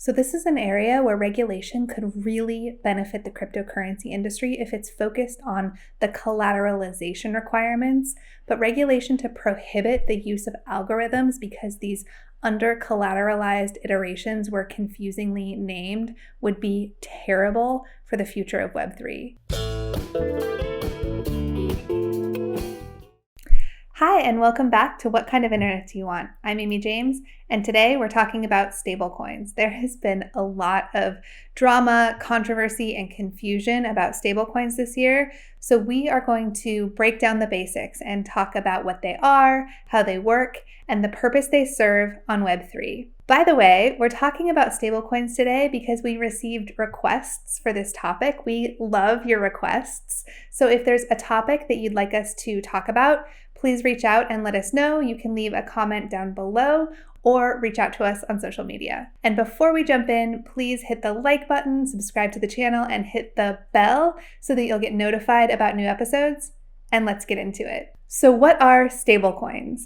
So this is an area where regulation could really benefit the cryptocurrency industry if it's focused on the collateralization requirements, but regulation to prohibit the use of algorithms because these under-collateralized iterations were confusingly named would be terrible for the future of Web3. Hi, and welcome back to What Kind of Internet Do You Want? I'm Amy James, and today we're talking about stablecoins. There has been a lot of drama, controversy, and confusion about stablecoins this year, so we are going to break down the basics and talk about what they are, how they work, and the purpose they serve on Web3. By the way, we're talking about stablecoins today because we received requests for this topic. We love your requests, so if there's a topic that you'd like us to talk about, please reach out and let us know. You can leave a comment down below or reach out to us on social media. And before we jump in, please hit the like button, subscribe to the channel, and hit the bell so that you'll get notified about new episodes. And let's get into it. So what are stablecoins?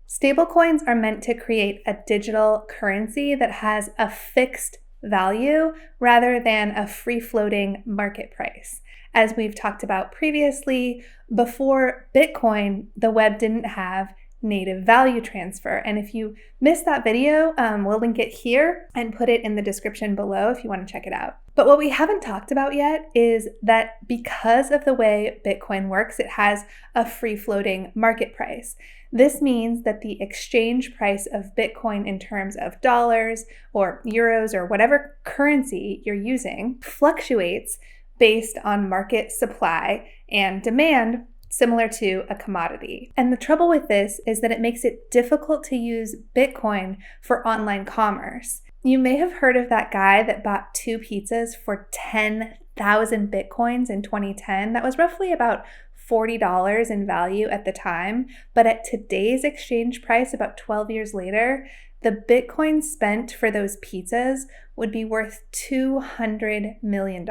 Stablecoins are meant to create a digital currency that has a fixed value rather than a free-floating market price. As we've talked about previously, before Bitcoin, the web didn't have native value transfer. And if you missed that video, we'll link it here and put it in the description below if you want to check it out. But what we haven't talked about yet is that because of the way Bitcoin works, it has a free-floating market price. This means that the exchange price of Bitcoin in terms of dollars or euros or whatever currency you're using fluctuates based on market supply and demand, similar to a commodity. And the trouble with this is that it makes it difficult to use Bitcoin for online commerce. You may have heard of that guy that bought 2 pizzas for 10,000 Bitcoins in 2010. That was roughly about $40 in value at the time. But at today's exchange price, about 12 years later, the Bitcoin spent for those pizzas would be worth $200 million.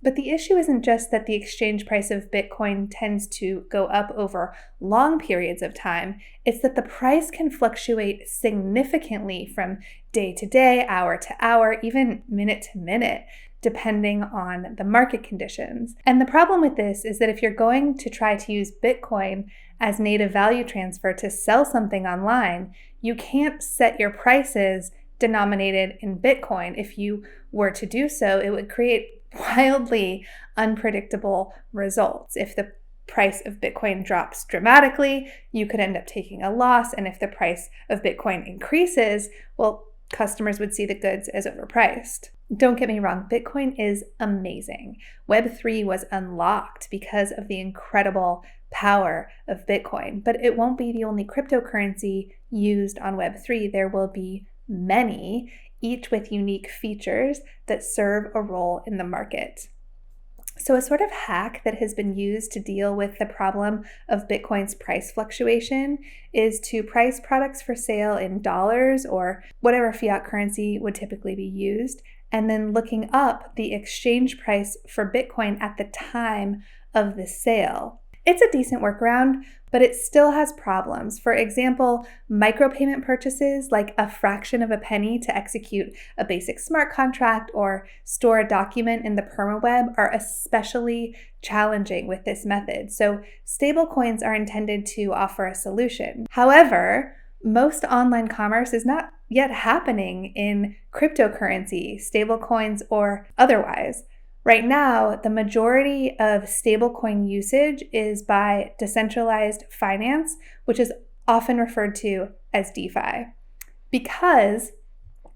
But the issue isn't just that the exchange price of Bitcoin tends to go up over long periods of time. It's that the price can fluctuate significantly from day to day, hour to hour, even minute to minute, depending on the market conditions. And the problem with this is that if you're going to try to use Bitcoin as native value transfer to sell something online, you can't set your prices denominated in Bitcoin. If you were to do so, it would create wildly unpredictable results. If the price of Bitcoin drops dramatically, you could end up taking a loss. And if the price of Bitcoin increases, well, customers would see the goods as overpriced. Don't get me wrong, Bitcoin is amazing. Web3 was unlocked because of the incredible power of Bitcoin, but it won't be the only cryptocurrency used on Web3. There will be many, each with unique features that serve a role in the market. So a sort of hack that has been used to deal with the problem of Bitcoin's price fluctuation is to price products for sale in dollars or whatever fiat currency would typically be used, and then looking up the exchange price for Bitcoin at the time of the sale. It's a decent workaround, but it still has problems. For example, micropayment purchases like a fraction of a penny to execute a basic smart contract or store a document in the permaweb are especially challenging with this method. So stablecoins are intended to offer a solution. However, most online commerce is not yet happening in cryptocurrency, stablecoins, or otherwise. Right now, the majority of stablecoin usage is by decentralized finance, which is often referred to as DeFi, because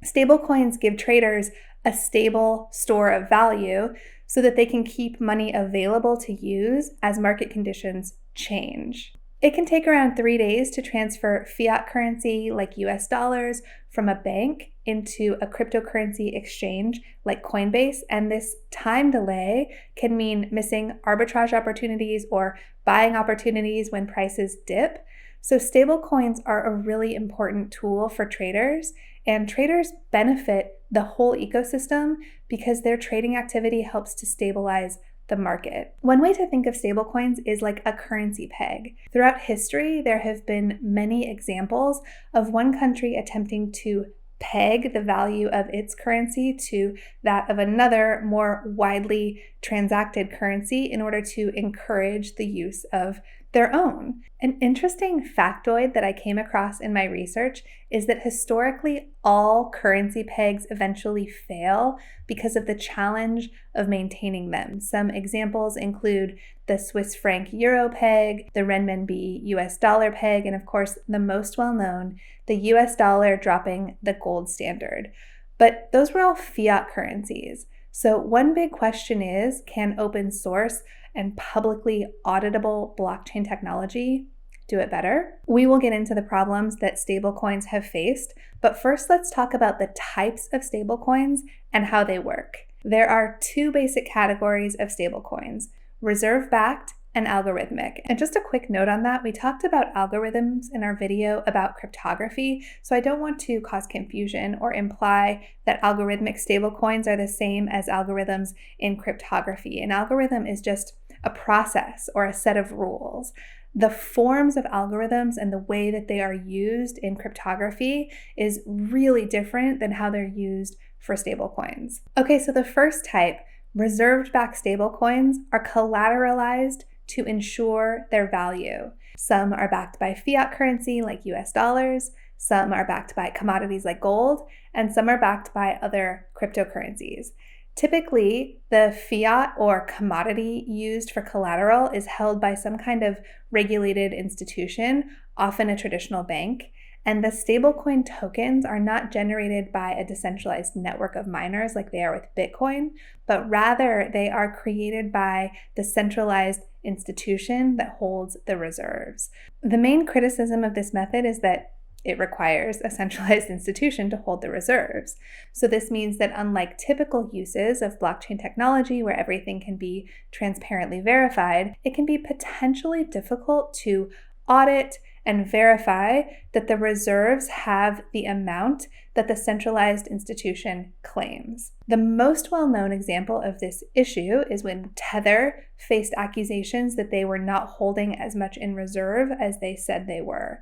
stablecoins give traders a stable store of value so that they can keep money available to use as market conditions change. It can take around 3 days to transfer fiat currency like US dollars from a bank into a cryptocurrency exchange like Coinbase, and this time delay can mean missing arbitrage opportunities or buying opportunities when prices dip. So stablecoins are a really important tool for traders, and traders benefit the whole ecosystem because their trading activity helps to stabilize the market. One way to think of stablecoins is like a currency peg. Throughout history, there have been many examples of one country attempting to peg the value of its currency to that of another more widely transacted currency in order to encourage the use of their own. An interesting factoid that I came across in my research is that historically all currency pegs eventually fail because of the challenge of maintaining them. Some examples include the Swiss franc euro peg, the renminbi US dollar peg, and of course the most well-known, the US dollar dropping the gold standard. But those were all fiat currencies. So one big question is, can open source and publicly auditable blockchain technology do it better? We will get into the problems that stablecoins have faced, but first let's talk about the types of stablecoins and how they work. There are two basic categories of stablecoins: reserve-backed and algorithmic. And just a quick note on that, we talked about algorithms in our video about cryptography, so I don't want to cause confusion or imply that algorithmic stablecoins are the same as algorithms in cryptography. An algorithm is just a process or a set of rules. The forms of algorithms and the way that they are used in cryptography is really different than how they're used for stablecoins. Okay, so the first type, reserve-backed stablecoins, are collateralized to ensure their value. Some are backed by fiat currency like US dollars, some are backed by commodities like gold, and some are backed by other cryptocurrencies. Typically, the fiat or commodity used for collateral is held by some kind of regulated institution, often a traditional bank, and the stablecoin tokens are not generated by a decentralized network of miners like they are with Bitcoin, but rather they are created by the centralized institution that holds the reserves. The main criticism of this method is that it requires a centralized institution to hold the reserves. So this means that unlike typical uses of blockchain technology where everything can be transparently verified, it can be potentially difficult to audit and verify that the reserves have the amount that the centralized institution claims. The most well-known example of this issue is when Tether faced accusations that they were not holding as much in reserve as they said they were.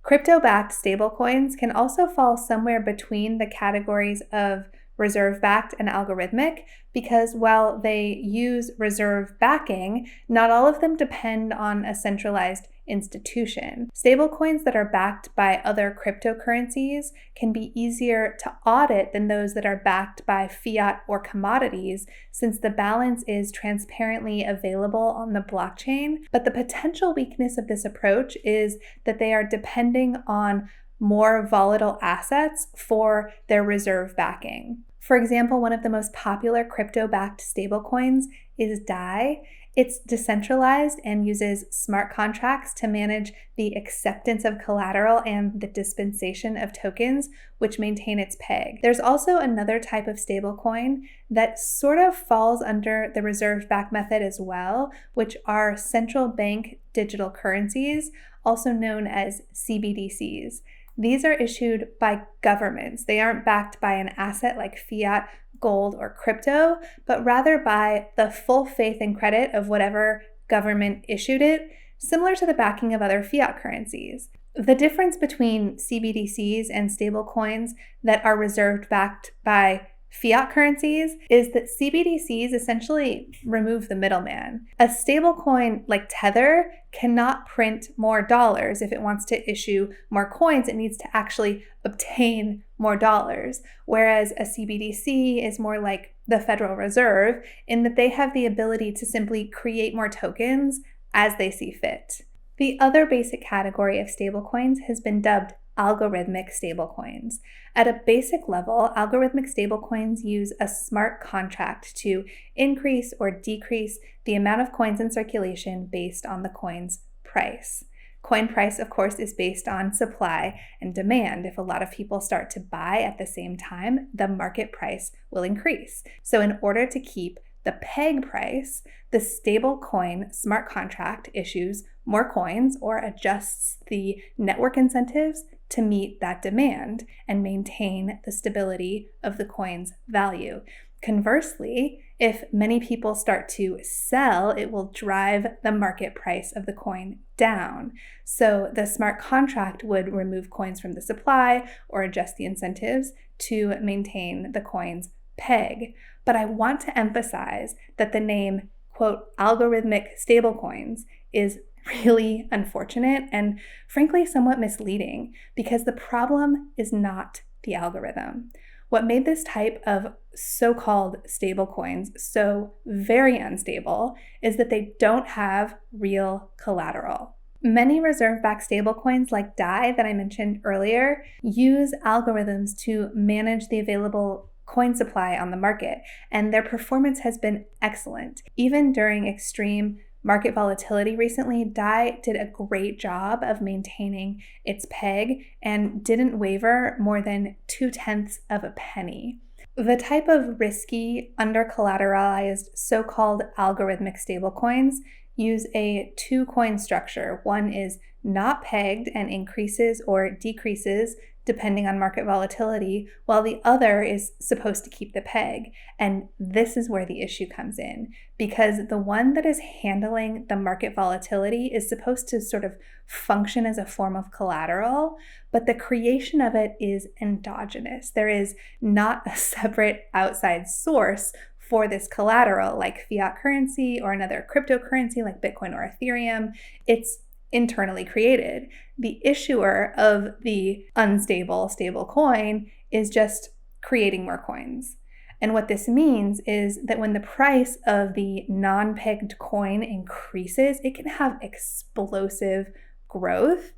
Crypto-backed stablecoins can also fall somewhere between the categories of reserve-backed and algorithmic because while they use reserve backing, not all of them depend on a centralized institution. Stablecoins that are backed by other cryptocurrencies can be easier to audit than those that are backed by fiat or commodities, since the balance is transparently available on the blockchain. But the potential weakness of this approach is that they are depending on more volatile assets for their reserve backing. For example, one of the most popular crypto-backed stablecoins is DAI. It's decentralized and uses smart contracts to manage the acceptance of collateral and the dispensation of tokens, which maintain its peg. There's also another type of stablecoin that sort of falls under the reserve-backed method as well, which are central bank digital currencies, also known as CBDCs. These are issued by governments. They aren't backed by an asset like fiat, gold, or crypto, but rather by the full faith and credit of whatever government issued it, similar to the backing of other fiat currencies. The difference between CBDCs and stablecoins that are reserved backed by fiat currencies is that CBDCs essentially remove the middleman. A stablecoin like Tether cannot print more dollars. If it wants to issue more coins, it needs to actually obtain more dollars. Whereas a CBDC is more like the Federal Reserve in that they have the ability to simply create more tokens as they see fit. The other basic category of stablecoins has been dubbed algorithmic stablecoins. At a basic level, algorithmic stablecoins use a smart contract to increase or decrease the amount of coins in circulation based on the coin's price. Coin price, of course, is based on supply and demand. If a lot of people start to buy at the same time, the market price will increase. So in order to keep the peg price, the stablecoin smart contract issues more coins or adjusts the network incentives to meet that demand and maintain the stability of the coin's value. Conversely, if many people start to sell, it will drive the market price of the coin down. So the smart contract would remove coins from the supply or adjust the incentives to maintain the coin's peg. But I want to emphasize that the name, quote, algorithmic stablecoins is really unfortunate and frankly somewhat misleading, because the problem is not the algorithm. What made this type of so-called stablecoins so very unstable is that they don't have real collateral. Many reserve-backed stablecoins like DAI that I mentioned earlier use algorithms to manage the available coin supply on the market, and their performance has been excellent. Even during extreme market volatility recently, DAI did a great job of maintaining its peg and didn't waver more than 0.2 of a penny. The type of risky, under-collateralized, so-called algorithmic stablecoins use a two-coin structure. One is not pegged and increases or decreases depending on market volatility, while the other is supposed to keep the peg. And this is where the issue comes in, because the one that is handling the market volatility is supposed to sort of function as a form of collateral, but the creation of it is endogenous. There is not a separate outside source for this collateral like fiat currency or another cryptocurrency like Bitcoin or Ethereum. It's internally created. The issuer of the unstable stable coin is just creating more coins. And what this means is that when the price of the non-pegged coin increases, it can have explosive growth.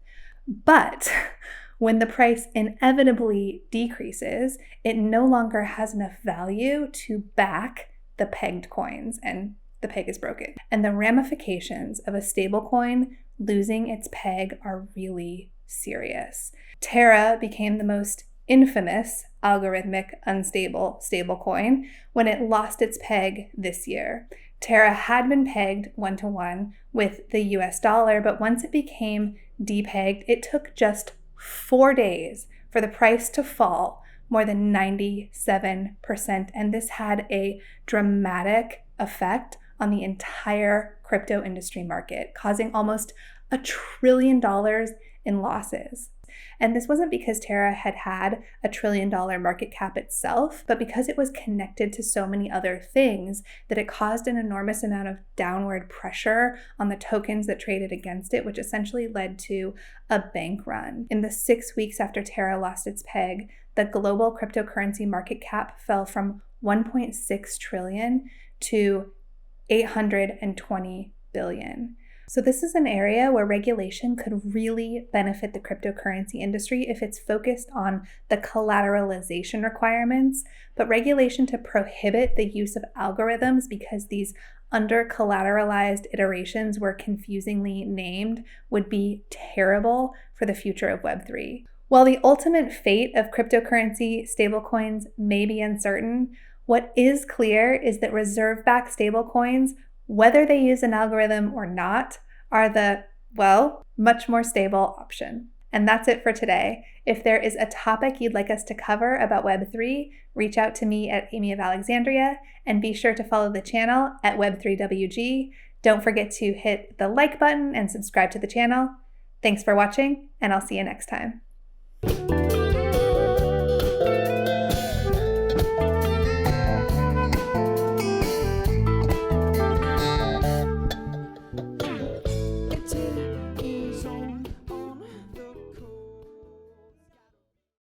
But when the price inevitably decreases, it no longer has enough value to back the pegged coins, and the peg is broken. And the ramifications of a stable coin losing its peg are really serious. Terra became the most infamous algorithmic unstable stablecoin when it lost its peg this year. Terra had been pegged 1-to-1 with the US dollar, but once it became depegged, it took just 4 days for the price to fall more than 97%, and this had a dramatic effect on the entire crypto industry market, causing almost $1 trillion in losses. And this wasn't because Terra had a $1 trillion market cap itself, but because it was connected to so many other things that it caused an enormous amount of downward pressure on the tokens that traded against it, which essentially led to a bank run. In the 6 weeks after Terra lost its peg, the global cryptocurrency market cap fell from 1.6 trillion to 820 billion. So this is an area where regulation could really benefit the cryptocurrency industry if it's focused on the collateralization requirements, but regulation to prohibit the use of algorithms because these under-collateralized iterations were confusingly named would be terrible for the future of Web3. While the ultimate fate of cryptocurrency stablecoins may be uncertain, what is clear is that reserve-backed stablecoins, whether they use an algorithm or not, are the, well, much more stable option. And that's it for today. If there is a topic you'd like us to cover about Web3, reach out to me at Amy of Alexandria, and be sure to follow the channel at Web3WG. Don't forget to hit the like button and subscribe to the channel. Thanks for watching, and I'll see you next time.